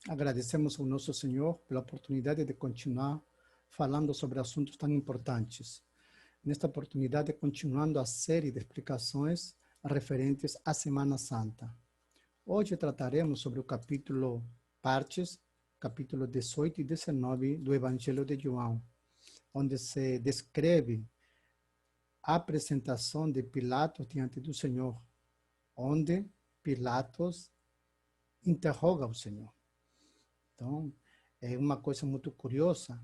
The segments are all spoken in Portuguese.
Agradecemos ao nosso Senhor pela oportunidade de continuar falando sobre assuntos tão importantes. Nesta oportunidade, continuando a série de explicações referentes à Semana Santa. Hoje trataremos sobre o capítulo partes, capítulo 18 e 19 do Evangelho de João, onde se descreve a apresentação de Pilatos diante do Senhor, onde Pilatos interroga o Senhor. Então, é uma coisa muito curiosa,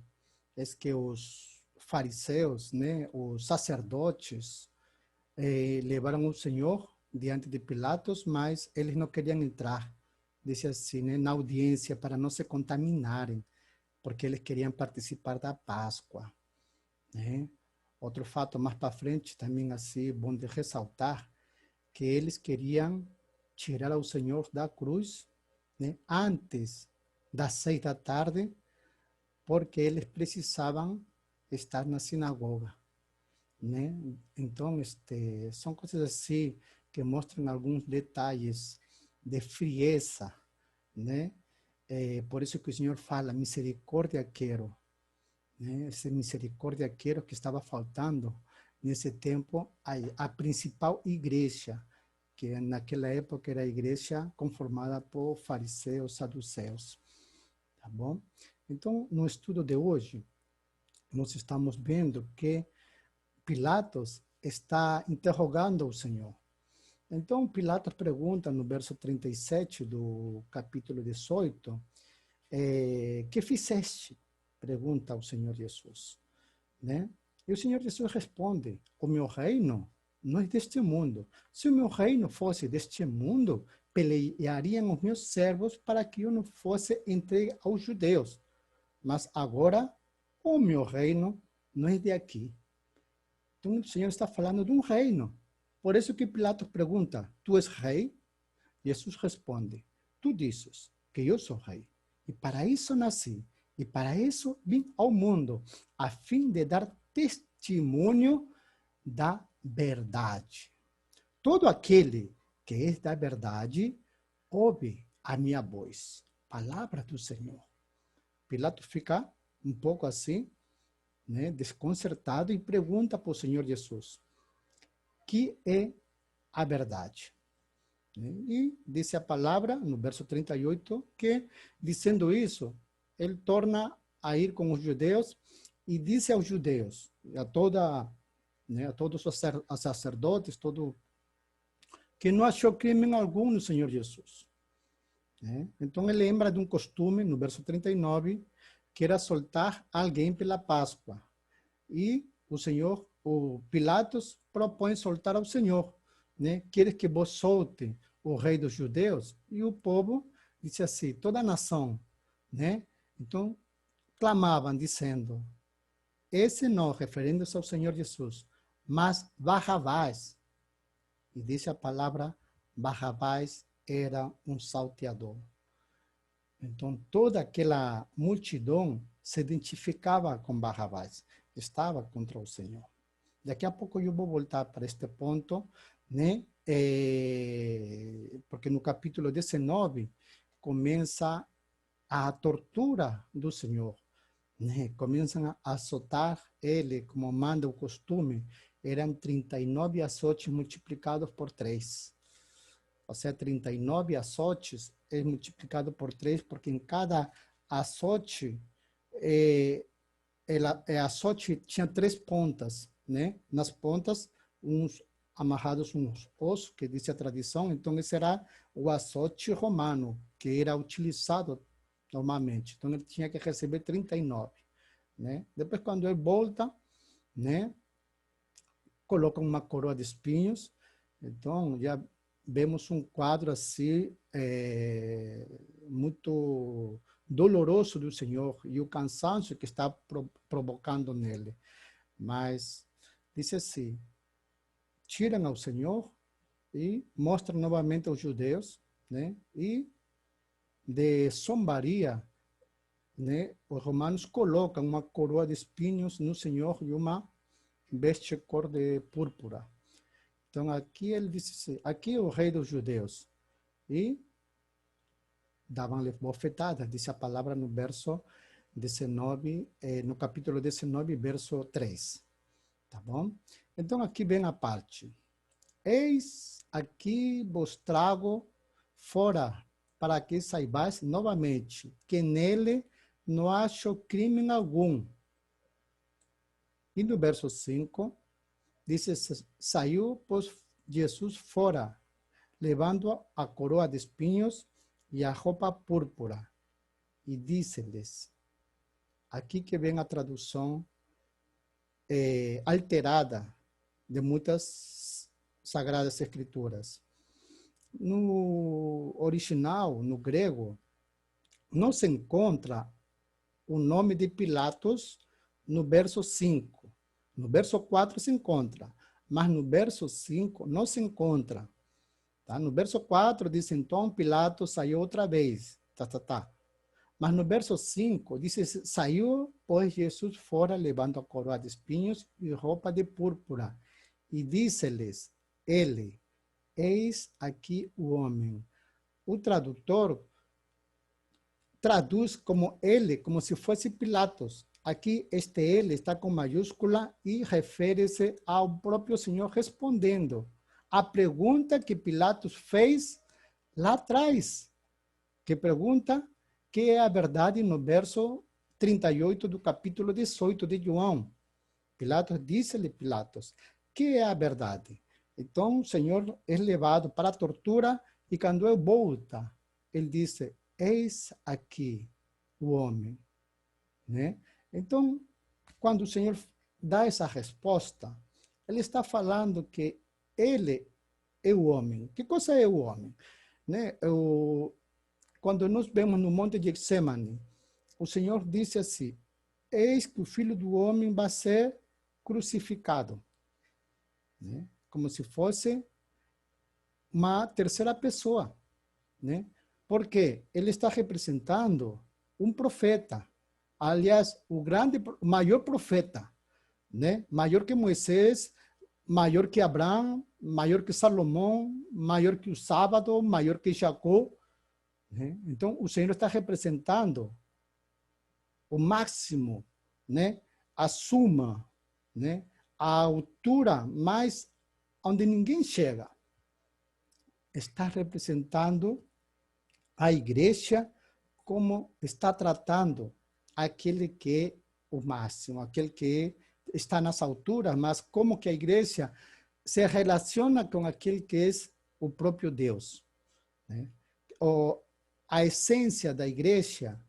é que os fariseus, né, os sacerdotes, levaram o Senhor diante de Pilatos, mas eles não queriam entrar, disse assim, né, na audiência, para não se contaminarem, porque eles queriam participar da Páscoa, né? Outro fato mais para frente, também assim, bom de ressaltar, que eles queriam tirar o Senhor da cruz, né, antes das 6 da tarde, porque eles precisavam estar na sinagoga, né? Então, são coisas assim que mostram alguns detalhes de frieza, né? Por isso que o Senhor fala, misericórdia quero, né? Essa misericórdia quero que estava faltando nesse tempo a principal igreja, que naquela época era a igreja conformada por fariseus, saduceus, tá bom? Então, no estudo de hoje, nós estamos vendo que Pilatos está interrogando o Senhor. Então, Pilatos pergunta no verso 37 do capítulo 18, que fizeste? Pergunta ao Senhor Jesus, né? E o Senhor Jesus responde, o meu reino não é deste mundo. Se o meu reino fosse deste mundo, peleariam os meus servos para que eu não fosse entregue aos judeus. Mas agora, o meu reino não é de aqui. Então, o Senhor está falando de um reino. Por isso que Pilatos pergunta, tu és rei? Jesus responde, tu dizes que eu sou rei. E para isso nasci. E para isso vim ao mundo, a fim de dar testemunho da verdade. Todo aquele que é da verdade, ouve a minha voz. Palavra do Senhor. Pilatos fica um pouco assim, né, desconcertado, e pergunta para o Senhor Jesus, que é a verdade? E disse a palavra, no verso 38, que, dizendo isso, ele torna a ir com os judeus e disse aos judeus, a todos os sacerdotes, que não achou crime algum no Senhor Jesus. Né? Então, ele lembra de um costume, no verso 39, que era soltar alguém pela Páscoa. E o Pilatos propõe soltar ao Senhor, né? Queres que vos solte o rei dos judeus? E o povo disse assim, toda a nação, né? Então, clamavam, dizendo, esse não, referindo-se ao Senhor Jesus, mas Barrabás. E disse a palavra, Barrabás era um salteador. Então, toda aquela multidão se identificava com Barrabás, estava contra o Senhor. Daqui a pouco eu vou voltar para este ponto, né? Porque no capítulo 19 começa a tortura do Senhor, né? Começam a azotar ele, como manda o costume, eram 39 azotes multiplicados por 3. Ou seja, 39 azotes é multiplicado por 3, porque em cada azote, azote tinha 3 pontas, né? Nas pontas, uns amarrados uns ossos, que diz a tradição, então esse era o azote romano, que era utilizado normalmente. Então ele tinha que receber 39, né? Depois, quando ele volta, né, coloca uma coroa de espinhos, então já vemos um quadro assim, muito doloroso do Senhor e o cansaço que está provocando nele. Mas, diz assim, tiram ao Senhor e mostram novamente aos judeus, né? E de zombaria, né? Os romanos colocam uma coroa de espinhos no Senhor e uma veste cor de púrpura. Então, aqui ele disse assim, aqui é o rei dos judeus. E davam-lhe bofetadas, diz a palavra no verso 19, no capítulo 19, verso 3. Tá bom? Então, aqui vem a parte. Eis aqui vos trago fora, para que saibais novamente que nele não acho crime algum. E no verso 5, diz, saiu, pois, Jesus fora, levando a coroa de espinhos e a roupa púrpura. E disse-lhes, aqui que vem a tradução alterada de muitas sagradas escrituras. No original, no grego, não se encontra o nome de Pilatos no verso 5. No verso 4 se encontra, mas no verso 5 não se encontra. Tá? No verso 4 diz, então Pilatos saiu outra vez. Mas no verso 5 diz, saiu, pois Jesus fora levando a coroa de espinhos e roupa de púrpura. E disse-lhes, ele, eis aqui o homem. O tradutor traduz como ele, como se fosse Pilatos. Aqui, este ele está com maiúscula e refere-se ao próprio Senhor respondendo a pergunta que Pilatos fez lá atrás, que pergunta que é a verdade no verso 38 do capítulo 18 de João. Pilatos disse-lhe, Pilatos, que é a verdade? Então, o Senhor é levado para a tortura e quando ele volta, ele disse, eis aqui o homem. Né? Então, quando o Senhor dá essa resposta, ele está falando que ele é o homem. Que coisa é o homem? Né? Quando nós vemos no Monte de Getsemane, o Senhor disse assim, eis que o Filho do Homem vai ser crucificado. Né? Como se fosse uma terceira pessoa. Né? Porque ele está representando um profeta. Aliás, o maior profeta, né? Maior que Moisés, maior que Abraão, maior que Salomão, maior que o sábado, maior que Jacó. Né? Então, o Senhor está representando o máximo, né? A suma, né? A altura mais onde ninguém chega. Está representando a igreja como está tratando aquele que é o máximo, aquele que está nas alturas, mas como que a igreja se relaciona com aquele que é o próprio Deus. Né? A essência da igreja,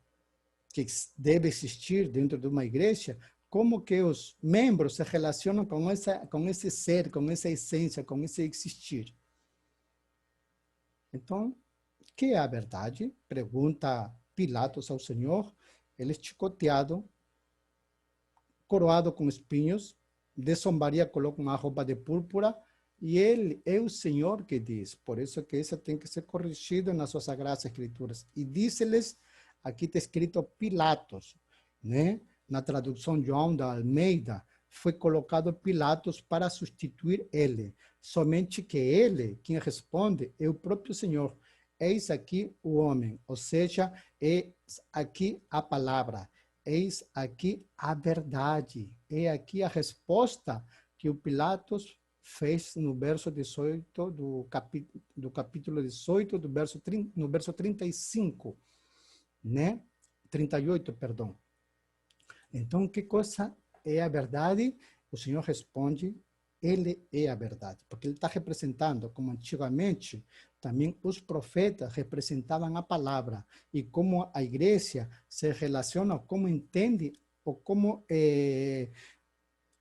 que deve existir dentro de uma igreja, como que os membros se relacionam com esse ser, com essa essência, com esse existir. Então, que é a verdade? Pergunta Pilatos ao Senhor. Ele é chicoteado, coroado com espinhos, de zombaria coloca uma roupa de púrpura, e ele é o Senhor que diz. Por isso que isso tem que ser corrigido nas suas Sagradas Escrituras. E disse-lhes, aqui está escrito Pilatos, né? Na tradução João da Almeida, foi colocado Pilatos para substituir ele. Somente que ele, quem responde, é o próprio Senhor. Eis aqui o homem, ou seja, eis aqui a palavra, eis aqui a verdade, é aqui a resposta que o Pilatos fez no verso 18 do capítulo 18, no verso 35, né? 38, perdão. Então, que coisa é a verdade? O Senhor responde, ele é a verdade, porque ele está representando, como antigamente, também os profetas representavam a palavra, e como a igreja se relaciona, como entende, ou como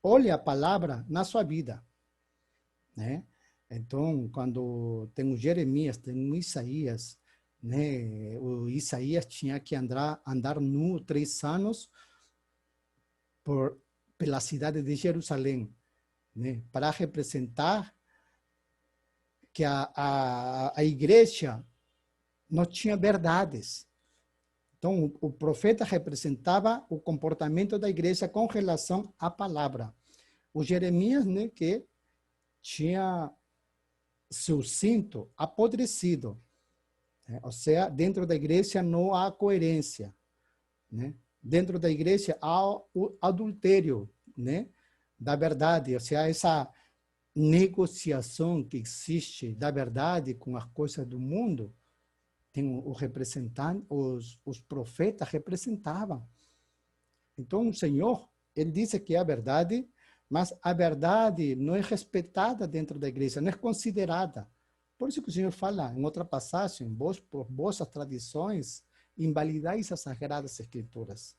olha a palavra na sua vida. Né? Então, quando tem o Jeremias, tem o Isaías, né? O Isaías tinha que andar nu 3 anos pela cidade de Jerusalém, né? Para representar que a igreja não tinha verdades. Então, o profeta representava o comportamento da igreja com relação à palavra. O Jeremias, né, que tinha seu cinto apodrecido, Ou seja, dentro da igreja não há coerência, né? Dentro da igreja há o adultério, né, da verdade, ou seja, essa negociação que existe da verdade com as coisas do mundo. Tem o representante, os profetas representavam. Então, o Senhor, ele disse que é a verdade, mas a verdade não é respeitada dentro da igreja, não é considerada. Por isso que o Senhor fala em outra passagem, vós, por vossas tradições, invalidais as Sagradas Escrituras.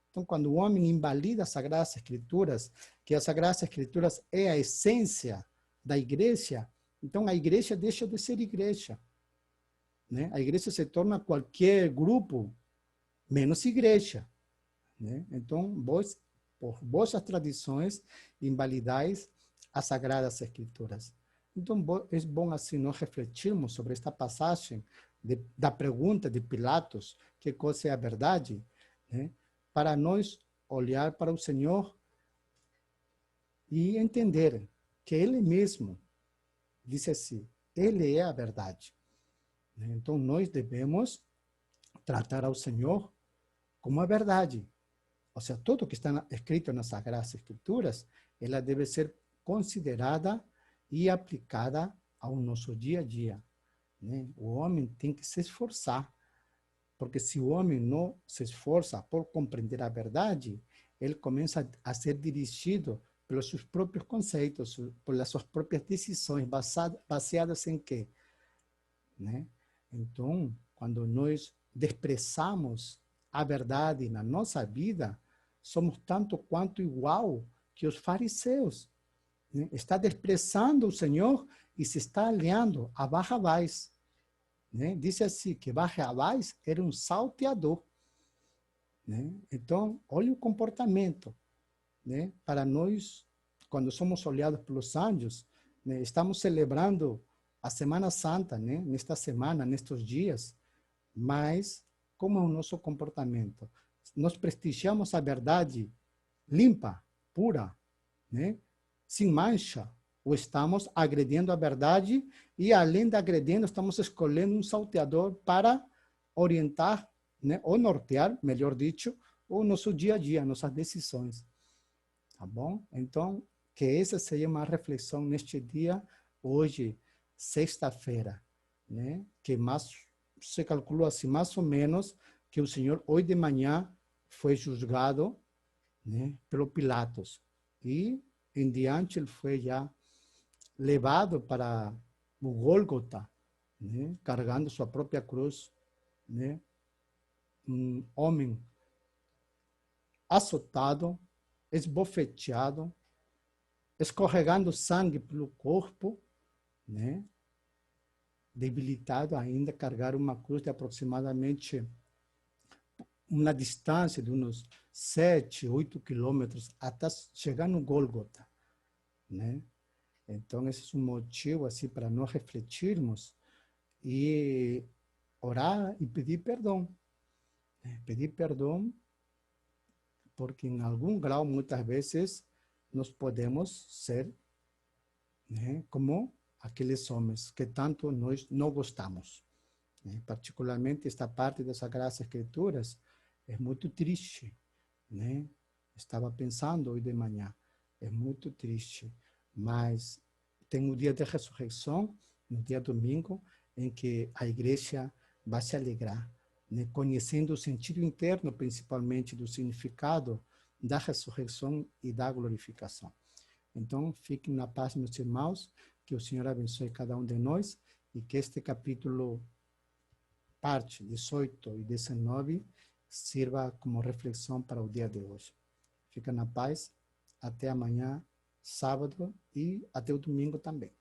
Então, quando o homem invalida as Sagradas Escrituras, que as Sagradas Escrituras é a essência da igreja, então a igreja deixa de ser igreja, né? A igreja se torna qualquer grupo, menos igreja, né? Então, vós, por vossas tradições, invalidais as Sagradas Escrituras. Então, é bom assim nós refletirmos sobre esta passagem da pergunta de Pilatos, que coisa é a verdade, né? Para nós olhar para o Senhor e entender que Ele mesmo disse assim, Ele é a verdade. Então, nós devemos tratar ao Senhor como a verdade. Ou seja, tudo que está escrito nas Sagradas Escrituras, ela deve ser considerada e aplicada ao nosso dia a dia, né? O homem tem que se esforçar, porque se o homem não se esforça por compreender a verdade, ele começa a ser dirigido pelos seus próprios conceitos, pelas suas próprias decisões, baseadas em quê? Né? Então, quando nós desprezamos a verdade na nossa vida, somos tanto quanto igual que os fariseus, né? Está desprezando o Senhor e se está aliando a Barrabás, né? Diz assim, que Barrabás era um salteador, né? Então, olha o comportamento, né? Para nós, quando somos olhados pelos anjos, né? Estamos celebrando a Semana Santa, né? Nesta semana, nestes dias, mas como é o nosso comportamento? Nós prestigiamos a verdade limpa, pura, né? Sem mancha, ou estamos agredindo a verdade e, além de agredindo, estamos escolhendo um salteador para orientar, né? Ou nortear, melhor dito, o nosso dia a dia, nossas decisões. Tá bom? Então, que essa seja uma reflexão neste dia, hoje, sexta-feira, né? Que mais se calculou assim, mais ou menos, que o Senhor hoje de manhã foi julgado, né, pelo Pilatos. E em diante ele foi já levado para o Gólgota, né, carregando sua própria cruz, né? Um homem açotado, esbofeteado, escorregando sangue pelo corpo, né? Debilitado ainda, carregar uma cruz de aproximadamente uma distância de uns 7, 8 quilômetros até chegar no Gólgota, né? Então, esse é um motivo assim, para nós refletirmos e orar e pedir perdão. Né? Pedir perdão, porque em algum grau, muitas vezes, nós podemos ser, né, como aqueles homens que tanto nós não gostamos. Né? Particularmente esta parte das Sagradas Escrituras é muito triste, né? Estava pensando hoje de manhã, é muito triste, mas tem o dia da ressurreição, no dia domingo, em que a igreja vai se alegrar, né? Conhecendo o sentido interno, principalmente do significado da ressurreição e da glorificação. Então, fiquem na paz, meus irmãos, que o Senhor abençoe cada um de nós e que este capítulo, parte 18 e 19, sirva como reflexão para o dia de hoje. Fica na paz, até amanhã, sábado, e até o domingo também.